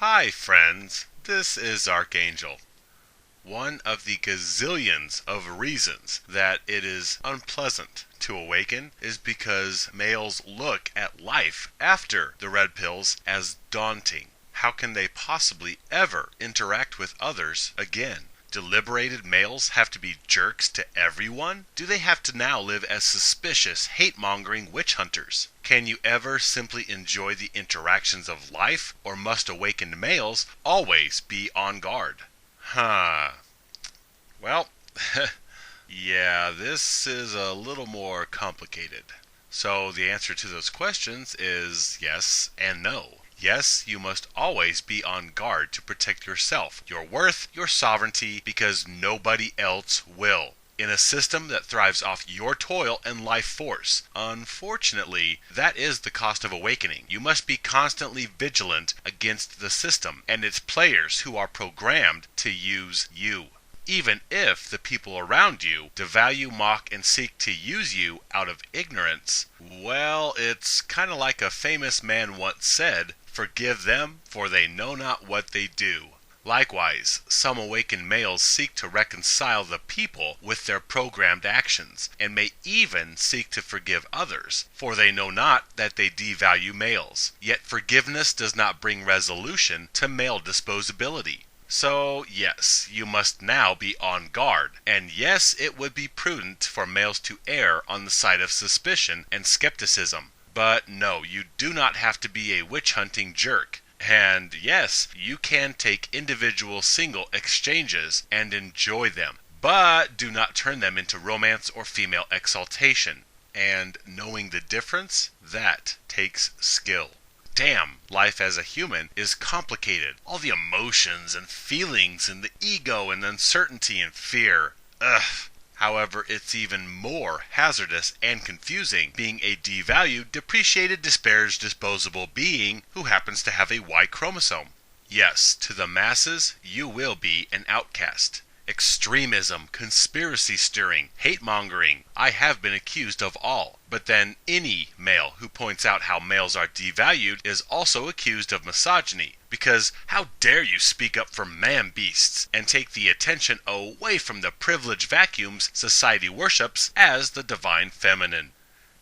Hi friends, this is Archangel. One of the gazillions of reasons that it is unpleasant to awaken is because males look at life after the red pills as daunting. How can they possibly ever interact with others again? Do liberated males have to be jerks to everyone? Do they have to now live as suspicious, hate-mongering witch hunters? Can you ever simply enjoy the interactions of life, or must awakened males always be on guard? Well, yeah, this is a little more complicated. So the answer to those questions is yes and no. Yes, you must always be on guard to protect yourself, your worth, your sovereignty, because nobody else will. In a system that thrives off your toil and life force. Unfortunately, that is the cost of awakening. You must be constantly vigilant against the system and its players who are programmed to use you. Even if the people around you devalue, mock, and seek to use you out of ignorance, well, it's kind of like a famous man once said, "Forgive them, for they know not what they do." Likewise, some awakened males seek to reconcile the people with their programmed actions, and may even seek to forgive others, for they know not that they devalue males. Yet forgiveness does not bring resolution to male disposability. So, yes, you must now be on guard, and yes, it would be prudent for males to err on the side of suspicion and skepticism. But no, you do not have to be a witch-hunting jerk. And yes, you can take individual single exchanges and enjoy them, but do not turn them into romance or female exaltation. And knowing the difference, that takes skill. Damn, life as a human is complicated. All the emotions and feelings and the ego and uncertainty and fear. Ugh. However, it's even more hazardous and confusing being a devalued, depreciated, disparaged, disposable being who happens to have a Y chromosome. Yes, to the masses, you will be an outcast. Extremism, conspiracy stirring, hate-mongering, I have been accused of all. But then any male who points out how males are devalued is also accused of misogyny. Because how dare you speak up for man-beasts and take the attention away from the privileged vacuums society worships as the divine feminine?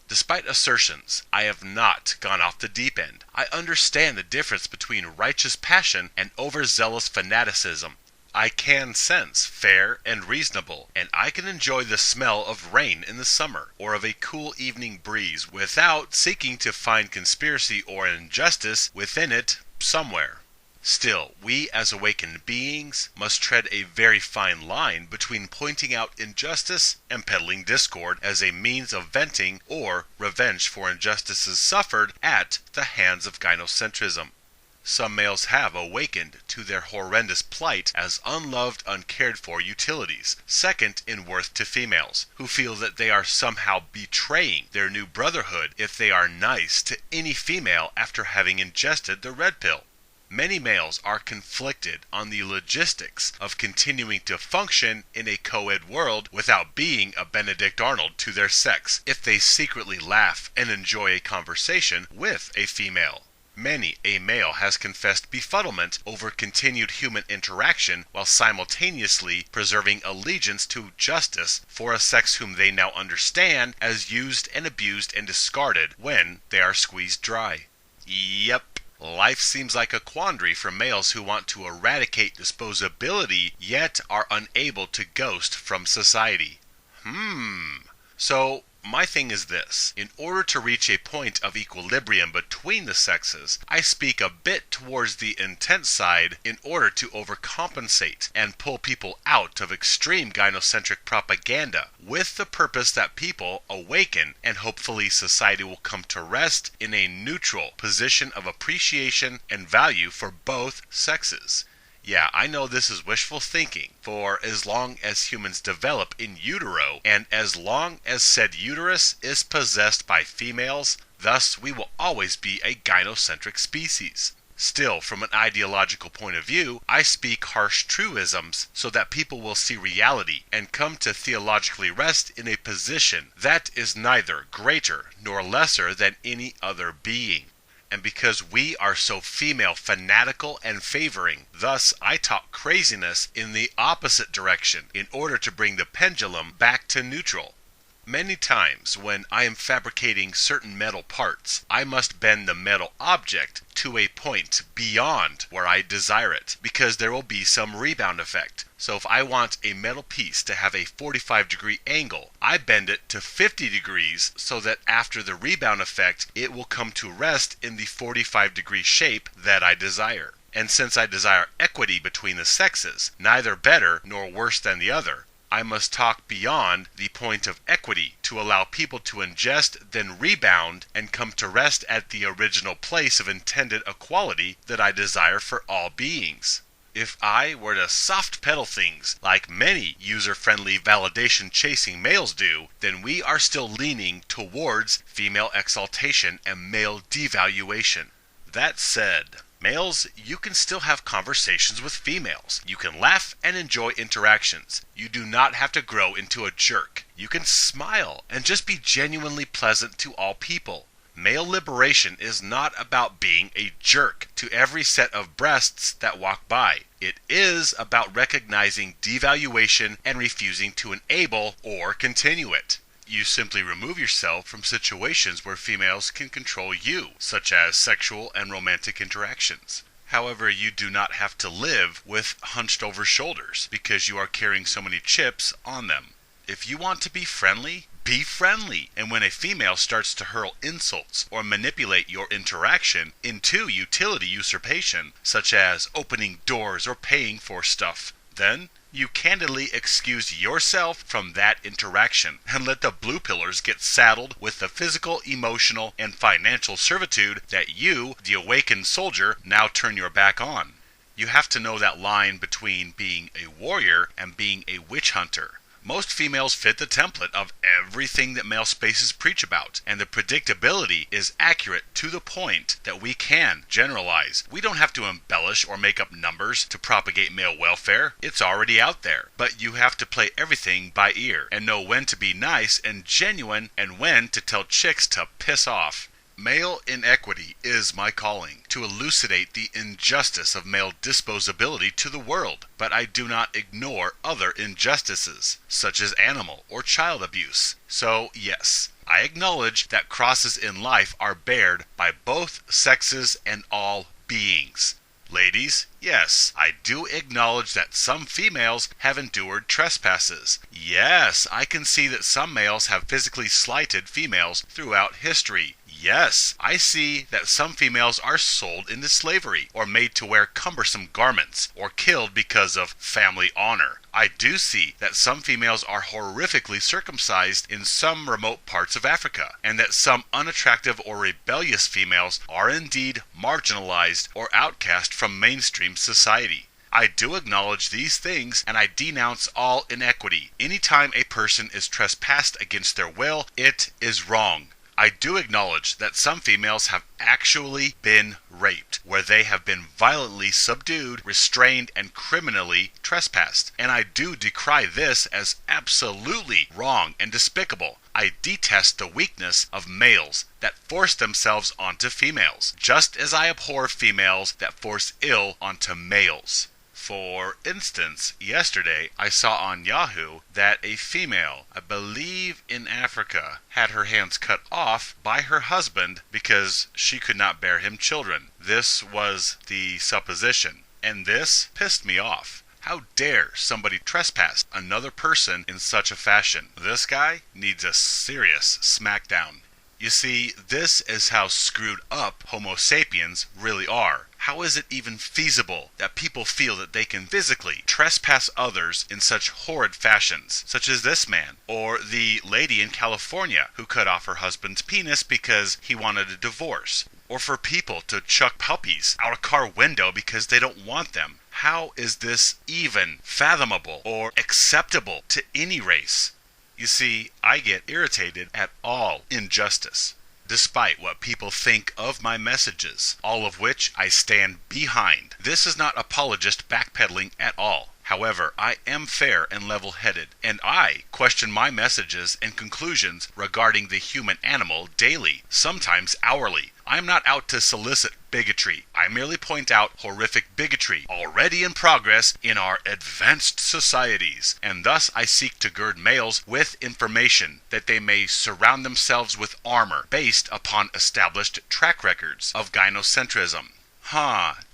Despite assertions, I have not gone off the deep end. I understand the difference between righteous passion and overzealous fanaticism. I can sense fair and reasonable, and I can enjoy the smell of rain in the summer, or of a cool evening breeze, without seeking to find conspiracy or injustice within it somewhere. Still, we as awakened beings must tread a very fine line between pointing out injustice and peddling discord as a means of venting or revenge for injustices suffered at the hands of gynocentrism. Some males have awakened to their horrendous plight as unloved, uncared for utilities, second in worth to females, who feel that they are somehow betraying their new brotherhood if they are nice to any female after having ingested the red pill. Many males are conflicted on the logistics of continuing to function in a co-ed world without being a Benedict Arnold to their sex if they secretly laugh and enjoy a conversation with a female. Many a male has confessed befuddlement over continued human interaction while simultaneously preserving allegiance to justice for a sex whom they now understand as used and abused and discarded when they are squeezed dry. Yep, life seems like a quandary for males who want to eradicate disposability yet are unable to ghost from society. So, my thing is this. In order to reach a point of equilibrium between the sexes, I speak a bit towards the intense side in order to overcompensate and pull people out of extreme gynocentric propaganda with the purpose that people awaken and hopefully society will come to rest in a neutral position of appreciation and value for both sexes. Yeah, I know this is wishful thinking, for as long as humans develop in utero, and as long as said uterus is possessed by females, thus we will always be a gynocentric species. Still, from an ideological point of view, I speak harsh truisms so that people will see reality and come to theologically rest in a position that is neither greater nor lesser than any other being. And because we are so female fanatical and favoring, thus I talk craziness in the opposite direction in order to bring the pendulum back to neutral. Many times when I am fabricating certain metal parts, I must bend the metal object to a point beyond where I desire it, because there will be some rebound effect. So if I want a metal piece to have a 45-degree angle, I bend it to 50 degrees so that after the rebound effect, it will come to rest in the 45-degree shape that I desire. And since I desire equity between the sexes, neither better nor worse than the other, I must talk beyond the point of equity to allow people to ingest, then rebound, and come to rest at the original place of intended equality that I desire for all beings. If I were to soft pedal things like many user-friendly validation-chasing males do, then we are still leaning towards female exaltation and male devaluation. That said, males, you can still have conversations with females. You can laugh and enjoy interactions. You do not have to grow into a jerk. You can smile and just be genuinely pleasant to all people. Male liberation is not about being a jerk to every set of breasts that walk by. It is about recognizing devaluation and refusing to enable or continue it. You simply remove yourself from situations where females can control you, such as sexual and romantic interactions. However, you do not have to live with hunched over shoulders because you are carrying so many chips on them. If you want to be friendly, be friendly. And when a female starts to hurl insults or manipulate your interaction into utility usurpation, such as opening doors or paying for stuff, then you candidly excuse yourself from that interaction and let the blue pillars get saddled with the physical, emotional, and financial servitude that you, the awakened soldier, now turn your back on. You have to know that line between being a warrior and being a witch hunter. Most females fit the template of everything that male spaces preach about, and the predictability is accurate to the point that we can generalize. We don't have to embellish or make up numbers to propagate male welfare. It's already out there. But you have to play everything by ear and know when to be nice and genuine and when to tell chicks to piss off. Male inequity is my calling, to elucidate the injustice of male disposability to the world, but I do not ignore other injustices, such as animal or child abuse. So, yes, I acknowledge that crosses in life are bared by both sexes and all beings. Ladies, yes, I do acknowledge that some females have endured trespasses. Yes, I can see that some males have physically slighted females throughout history. Yes, I see that some females are sold into slavery, or made to wear cumbersome garments, or killed because of family honor. I do see that some females are horrifically circumcised in some remote parts of Africa, and that some unattractive or rebellious females are indeed marginalized or outcast from mainstream society. I do acknowledge these things, and I denounce all inequity. Anytime a person is trespassed against their will, it is wrong. I do acknowledge that some females have actually been raped, where they have been violently subdued, restrained, and criminally trespassed. And I do decry this as absolutely wrong and despicable. I detest the weakness of males that force themselves onto females, just as I abhor females that force ill onto males. For instance, yesterday I saw on Yahoo that a female, I believe in Africa, had her hands cut off by her husband because she could not bear him children. This was the supposition, and this pissed me off. How dare somebody trespass another person in such a fashion? This guy needs a serious smackdown. You see, this is how screwed up Homo sapiens really are. How is it even feasible that people feel that they can physically trespass others in such horrid fashions, such as this man, or the lady in California who cut off her husband's penis because he wanted a divorce, or for people to chuck puppies out a car window because they don't want them? How is this even fathomable or acceptable to any race? You see, I get irritated at all injustice, despite what people think of my messages, all of which I stand behind. This is not apologist backpedaling at all. However, I am fair and level-headed, and I question my messages and conclusions regarding the human animal daily, sometimes hourly. I'm not out to solicit bigotry. I merely point out horrific bigotry already in progress in our advanced societies, and thus I seek to gird males with information that they may surround themselves with armor based upon established track records of gynocentrism.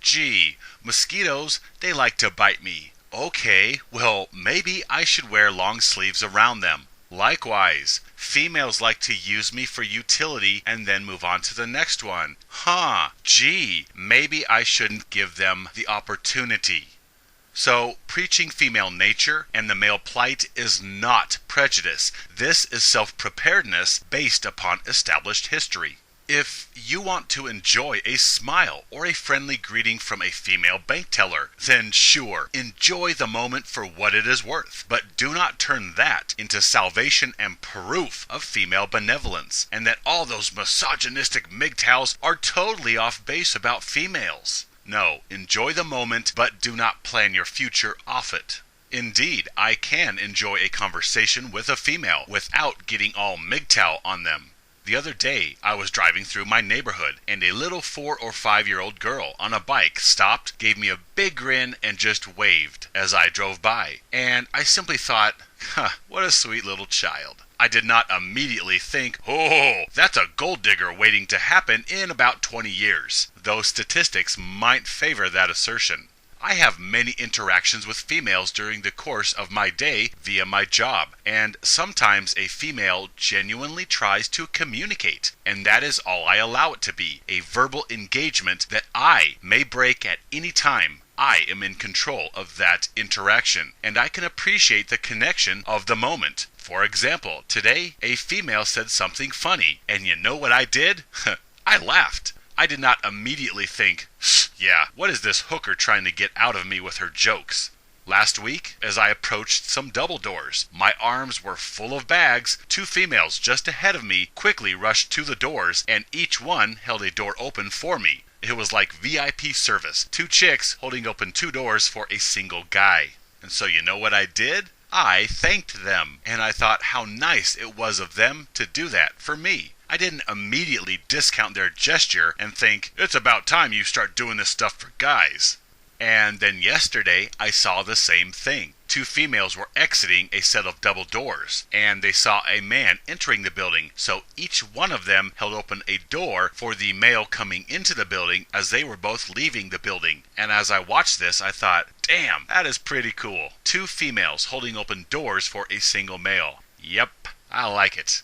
Gee, mosquitoes, they like to bite me. Okay, well, maybe I should wear long sleeves around them. Likewise, females like to use me for utility and then move on to the next one. Gee, maybe I shouldn't give them the opportunity. So, preaching female nature and the male plight is not prejudice. This is self-preparedness based upon established history. If you want to enjoy a smile or a friendly greeting from a female bank teller, then sure, enjoy the moment for what it is worth. But do not turn that into salvation and proof of female benevolence, and that all those misogynistic MGTOWs are totally off base about females. No, enjoy the moment, but do not plan your future off it. Indeed, I can enjoy a conversation with a female without getting all MGTOW on them. The other day, I was driving through my neighborhood, and a little 4 or 5-year-old girl on a bike stopped, gave me a big grin, and just waved as I drove by. And I simply thought, what a sweet little child. I did not immediately think, oh, that's a gold digger waiting to happen in about 20 years, though statistics might favor that assertion. I have many interactions with females during the course of my day via my job, and sometimes a female genuinely tries to communicate, and that is all I allow it to be, a verbal engagement that I may break at any time. I am in control of that interaction, and I can appreciate the connection of the moment. For example, today a female said something funny, and you know what I did? I laughed. I did not immediately think, yeah, what is this hooker trying to get out of me with her jokes? Last week, as I approached some double doors, my arms were full of bags. 2 females just ahead of me quickly rushed to the doors, and each one held a door open for me. It was like VIP service, 2 chicks holding open 2 doors for a single guy. And so you know what I did? I thanked them, and I thought how nice it was of them to do that for me. I didn't immediately discount their gesture and think, it's about time you start doing this stuff for guys. And then yesterday, I saw the same thing. 2 females were exiting a set of double doors, and they saw a man entering the building, so each one of them held open a door for the male coming into the building as they were both leaving the building. And as I watched this, I thought, damn, that is pretty cool. 2 females holding open doors for a single male. Yep, I like it.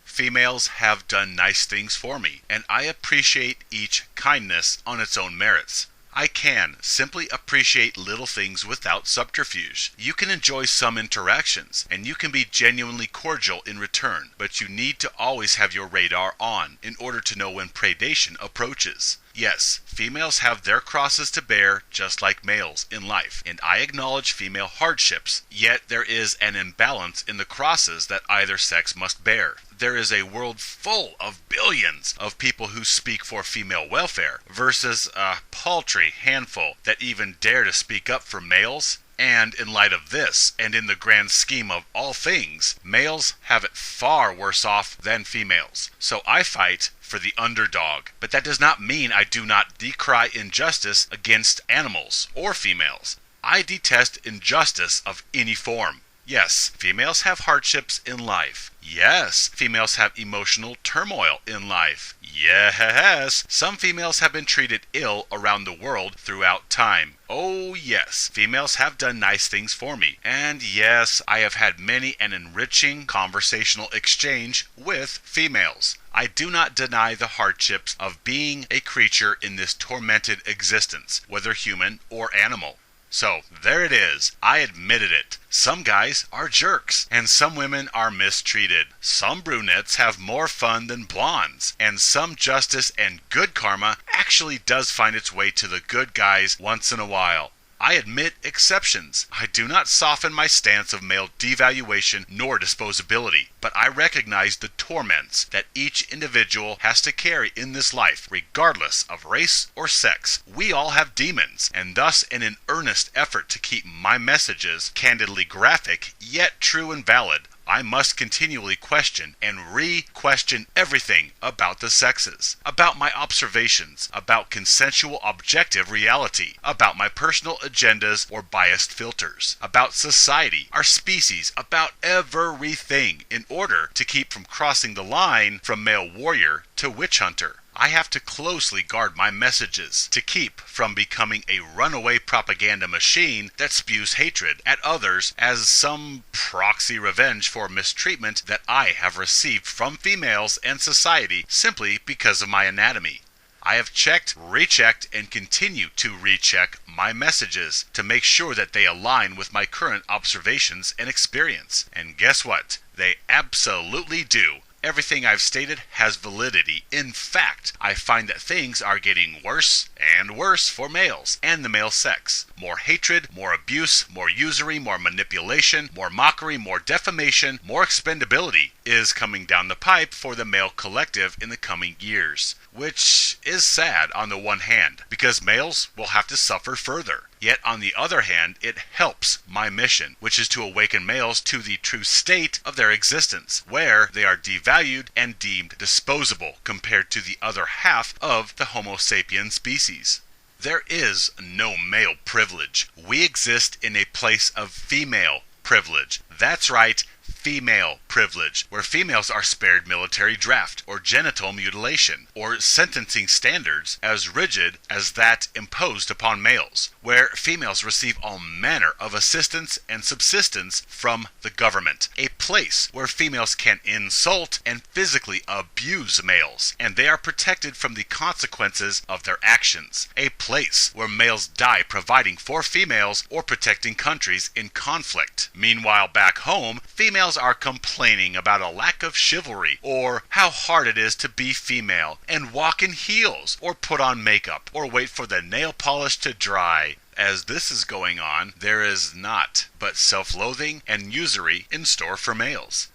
Females have done nice things for me, and I appreciate each kindness on its own merits. I can simply appreciate little things without subterfuge. You can enjoy some interactions, and you can be genuinely cordial in return, but you need to always have your radar on in order to know when predation approaches. Yes, females have their crosses to bear just like males in life, and I acknowledge female hardships, yet there is an imbalance in the crosses that either sex must bear. There is a world full of billions of people who speak for female welfare versus a paltry handful that even dare to speak up for males. And in light of this, and in the grand scheme of all things, males have it far worse off than females. So I fight for the underdog. But that does not mean I do not decry injustice against animals or females. I detest injustice of any form. Yes, females have hardships in life. Yes, females have emotional turmoil in life. Yes, some females have been treated ill around the world throughout time. Oh yes, females have done nice things for me. And yes, I have had many an enriching conversational exchange with females. I do not deny the hardships of being a creature in this tormented existence, whether human or animal. So, there it is. I admitted it. Some guys are jerks, and some women are mistreated. Some brunettes have more fun than blondes, and some justice and good karma actually does find its way to the good guys once in a while. I admit exceptions. I do not soften my stance of male devaluation nor disposability, but I recognize the torments that each individual has to carry in this life, regardless of race or sex. We all have demons, and thus in an earnest effort to keep my messages candidly graphic, yet true and valid, I must continually question and re-question everything about the sexes, about my observations, about consensual objective reality, about my personal agendas or biased filters, about society, our species, about everything, in order to keep from crossing the line from male warrior to witch hunter. I have to closely guard my messages to keep from becoming a runaway propaganda machine that spews hatred at others as some proxy revenge for mistreatment that I have received from females and society simply because of my anatomy. I have checked, rechecked, and continue to recheck my messages to make sure that they align with my current observations and experience. And guess what? They absolutely do. Everything I've stated has validity. In fact, I find that things are getting worse and worse for males and the male sex. More hatred, more abuse, more usury, more manipulation, more mockery, more defamation, more expendability is coming down the pipe for the male collective in the coming years. Which is sad on the one hand, because males will have to suffer further. Yet on the other hand, it helps my mission, which is to awaken males to the true state of their existence, where they are devalued and deemed disposable compared to the other half of the Homo sapien species. There is no male privilege. We exist in a place of female privilege. That's right, female privilege, where females are spared military draft or genital mutilation or sentencing standards as rigid as that imposed upon males, where females receive all manner of assistance and subsistence from the government, a place where females can insult and physically abuse males, and they are protected from the consequences of their actions, a place where males die providing for females or protecting countries in conflict. Meanwhile, back home, females are complaining about a lack of chivalry, or how hard it is to be female and walk in heels or put on makeup or wait for the nail polish to dry. As this is going on, there is naught but self-loathing and usury in store for males.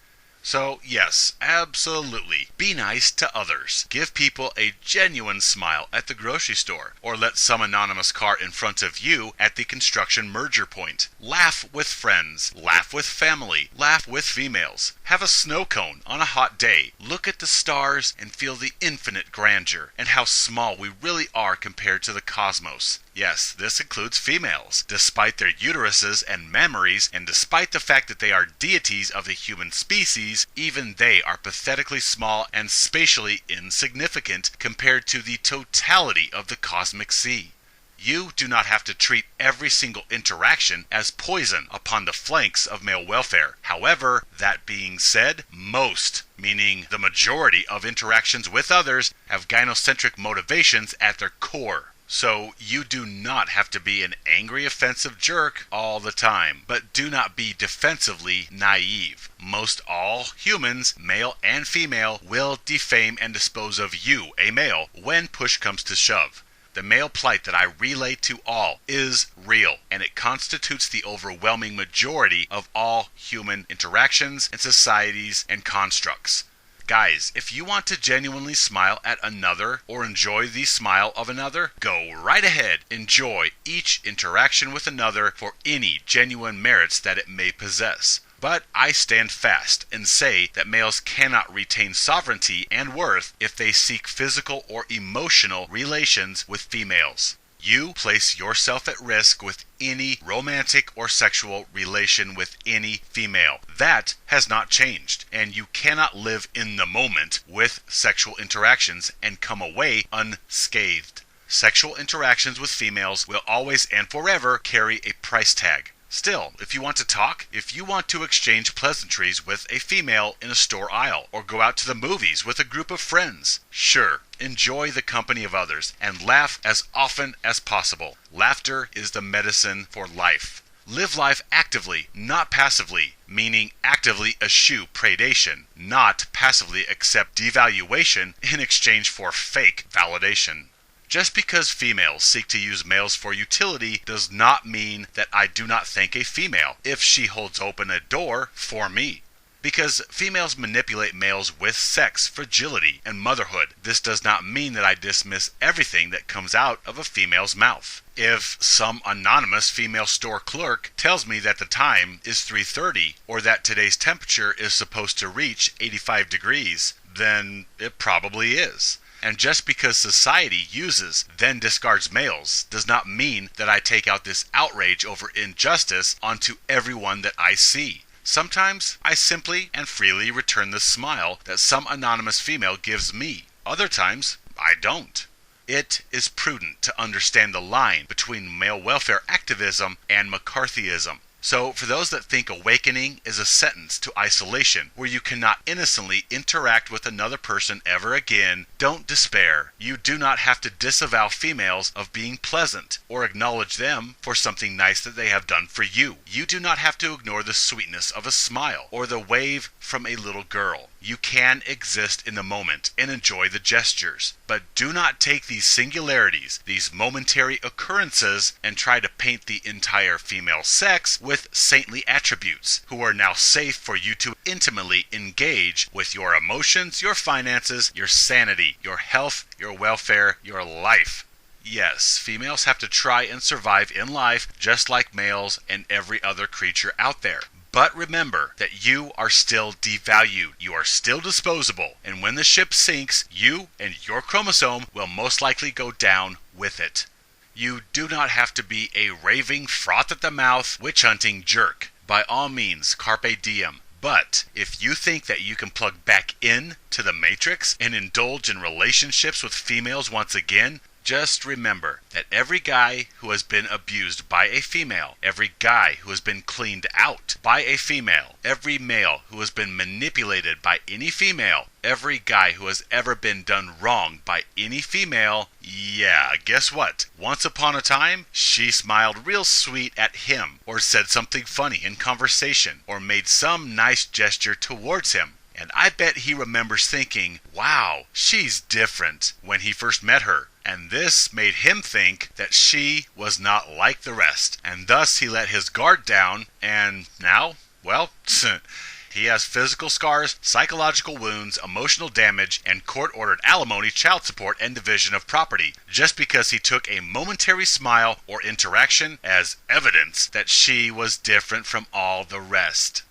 So yes, absolutely, be nice to others. Give people a genuine smile at the grocery store, or let some anonymous car in front of you at the construction merger point. Laugh with friends, laugh with family, laugh with females. Have a snow cone on a hot day. Look at the stars and feel the infinite grandeur and how small we really are compared to the cosmos. Yes, this includes females. Despite their uteruses and mammaries, and despite the fact that they are deities of the human species, even they are pathetically small and spatially insignificant compared to the totality of the cosmic sea. You do not have to treat every single interaction as poison upon the flanks of male welfare. However, that being said, most, meaning the majority of interactions with others, have gynocentric motivations at their core. So you do not have to be an angry, offensive jerk all the time, but do not be defensively naive. Most all humans, male and female, will defame and dispose of you, a male, when push comes to shove. The male plight that I relay to all is real, and it constitutes the overwhelming majority of all human interactions and societies and constructs. Guys, if you want to genuinely smile at another or enjoy the smile of another, go right ahead. Enjoy each interaction with another for any genuine merits that it may possess. But I stand fast and say that males cannot retain sovereignty and worth if they seek physical or emotional relations with females. You place yourself at risk with any romantic or sexual relation with any female. That has not changed, and you cannot live in the moment with sexual interactions and come away unscathed. Sexual interactions with females will always and forever carry a price tag. Still, if you want to talk, if you want to exchange pleasantries with a female in a store aisle, or go out to the movies with a group of friends, sure, enjoy the company of others, and laugh as often as possible. Laughter is the medicine for life. Live life actively, not passively, meaning actively eschew predation, not passively accept devaluation in exchange for fake validation. Just because females seek to use males for utility does not mean that I do not thank a female if she holds open a door for me. Because females manipulate males with sex, fragility, and motherhood. This does not mean that I dismiss everything that comes out of a female's mouth. If some anonymous female store clerk tells me that the time is 3:30 or that today's temperature is supposed to reach 85 degrees, then it probably is. And just because society uses, then discards males does not mean that I take out this outrage over injustice onto everyone that I see. Sometimes I simply and freely return the smile that some anonymous female gives me. Other times, I don't. It is prudent to understand the line between male welfare activism and McCarthyism. So, for those that think awakening is a sentence to isolation where you cannot innocently interact with another person ever again, don't despair. You do not have to disavow females of being pleasant or acknowledge them for something nice that they have done for you. You do not have to ignore the sweetness of a smile or the wave from a little girl. You can exist in the moment and enjoy the gestures. But do not take these singularities, these momentary occurrences, and try to paint the entire female sex with saintly attributes, who are now safe for you to intimately engage with your emotions, your finances, your sanity, your health, your welfare, your life. Yes, females have to try and survive in life just like males and every other creature out there. But remember that you are still devalued. You are still disposable. And when the ship sinks, you and your chromosome will most likely go down with it. You do not have to be a raving, froth-at-the-mouth, witch-hunting jerk. By all means, carpe diem. But if you think that you can plug back in to the Matrix and indulge in relationships with females once again, just remember that every guy who has been abused by a female, every guy who has been cleaned out by a female, every male who has been manipulated by any female, every guy who has ever been done wrong by any female, yeah, guess what? Once upon a time, she smiled real sweet at him, or said something funny in conversation, or made some nice gesture towards him. And I bet he remembers thinking, wow, she's different, when he first met her. And this made him think that she was not like the rest. And thus he let his guard down, and now, well, he has physical scars, psychological wounds, emotional damage, and court-ordered alimony, child support, and division of property, just because he took a momentary smile or interaction as evidence that she was different from all the rest.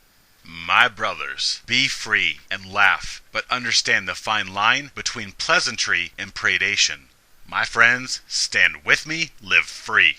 My brothers, be free and laugh, but understand the fine line between pleasantry and predation. My friends, stand with me, live free.